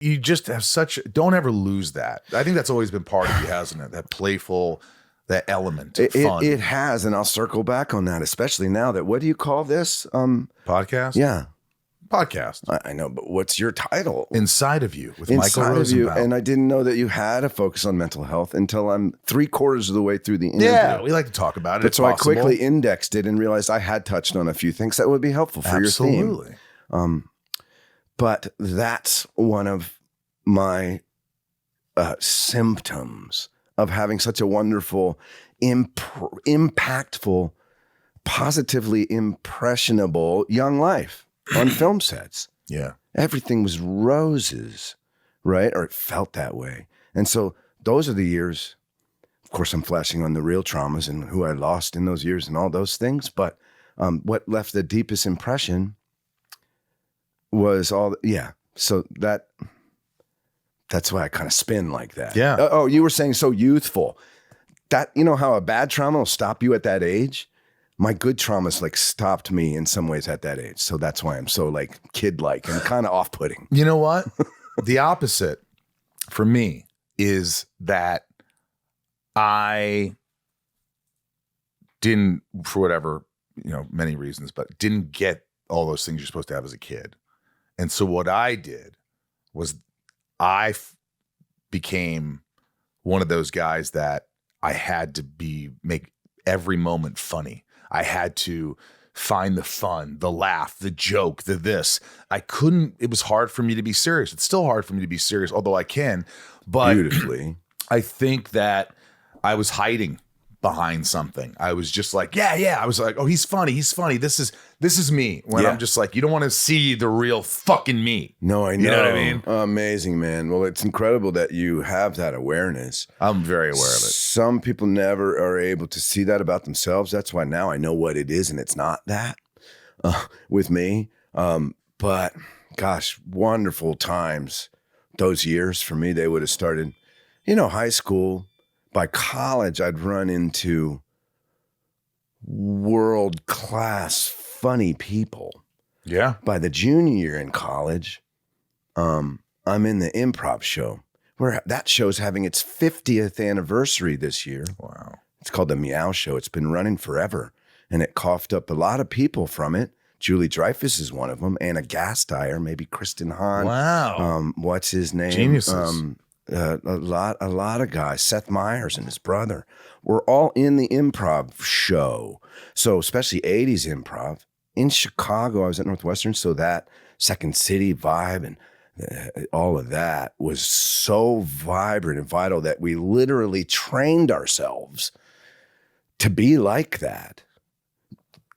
you just have don't ever lose that. I think that's always been part of you, hasn't it? That playful, that element of fun. It has, and I'll circle back on that, especially now that, what do you call this? Podcast? Yeah. Podcast. I know, but what's your title? Inside of You with Inside Michael of You, Rosenbaum. and I didn't know that you had a focus on mental health until I'm 3/4 of the way through the interview. Yeah, we like to talk about it. But so I quickly indexed it and realized I had touched on a few things that would be helpful for your theme. Absolutely. But that's one of my symptoms of having such a wonderful, impactful, positively impressionable young life on film sets. Yeah. Everything was roses, right? Or it felt that way. And so those are the years. Of course, I'm flashing on the real traumas and who I lost in those years and all those things. But what left the deepest impression was So that's why I kind of spin like that. Yeah. Oh, you were saying so youthful. That, you know how a bad trauma will stop you at that age? My good traumas like stopped me in some ways at that age. So that's why I'm so like kid-like and kind of off-putting. You know what? The opposite for me is that I didn't, for whatever, many reasons, but didn't get all those things you're supposed to have as a kid. And so what I did was I became one of those guys that I had to make every moment funny. I had to find the fun, the laugh, the joke, the this. It was hard for me to be serious. It's still hard for me to be serious, although I can. But beautifully, I think that I was hiding behind something. I was just like, yeah. I was like, oh, he's funny. This is me. When I'm just like, you don't want to see the real fucking me. No, I know. You know what I mean? Amazing, man. Well, it's incredible that you have that awareness. I'm very aware of it. Some people never are able to see that about themselves. That's why now I know what it is, and it's not that with me. But gosh, wonderful times. Those years for me, they would have started, high school. By college, I'd run into world-class funny people. Yeah. By the junior year in college, I'm in the Improv show, where that show's having its 50th anniversary this year. Wow. It's called the Meow Show. It's been running forever, and it coughed up a lot of people from it. Julie Dreyfus is one of them, Anna Gasteyer, maybe Kristen Hahn. Wow. What's his name? Geniuses. A lot of guys, Seth Meyers and his brother, were all in the Improv show. So especially 80s Improv. In Chicago, I was at Northwestern, so that Second City vibe and all of that was so vibrant and vital that we literally trained ourselves to be like that.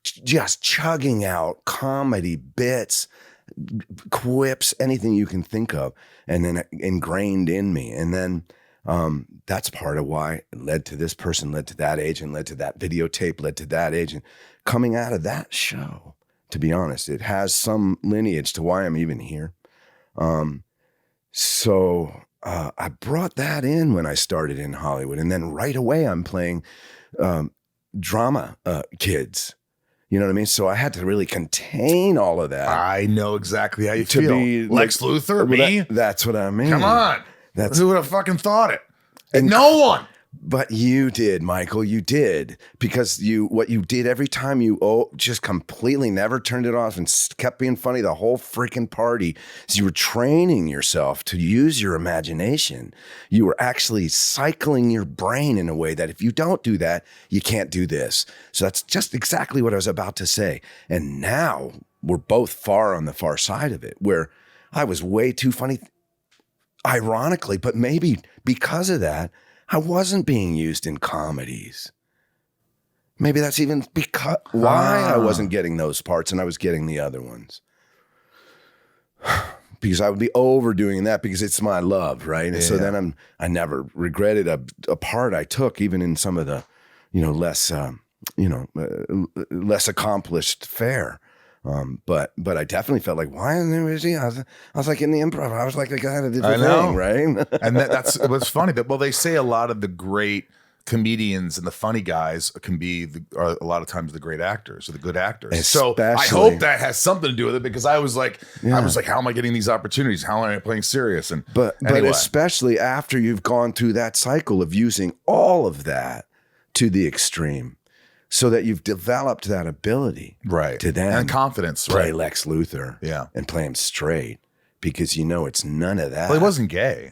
Just chugging out comedy bits, quips, anything you can think of, and then ingrained in me. And then that's part of why it led to this person, led to that age, and led to that videotape, led to that age. And coming out of that show, to be honest, it has some lineage to why I'm even here. So I brought that in when I started in Hollywood. And then right away I'm playing drama kids. You know what I mean? So I had to really contain all of that. I know exactly how you to feel. Be Lex like, Luthor, me? That's what I mean. Come on. Who would have fucking thought it? And no one. But you did, Michael. You did. Because what you did every time you just completely never turned it off and kept being funny the whole freaking party. So you were training yourself to use your imagination. You were actually cycling your brain in a way that if you don't do that, you can't do this. So that's just exactly what I was about to say. And now we're both far on the far side of it, where I was way too funny, ironically, but maybe because of that, I wasn't being used in comedies. Maybe that's even why I wasn't getting those parts and I was getting the other ones. Because I would be overdoing that because it's my love, right? And so then I never regretted a part I took, even in some of the, less accomplished fare. But I definitely felt like, why is he? I was like in the Improv. I was like the guy that did the thing, right? And that's what's funny. That they say a lot of the great comedians and the funny guys can be are a lot of times the great actors or the good actors. So I Especially- hope that has something to do with it, because I was like, how am I getting these opportunities? How am I playing serious? And But anyway. especially after you've gone through that cycle of using all of that to the extreme, so that you've developed that ability right to then and confidence, play right? Lex Luthor Yeah. and play him straight, because you know it's none of that. Well, he wasn't gay.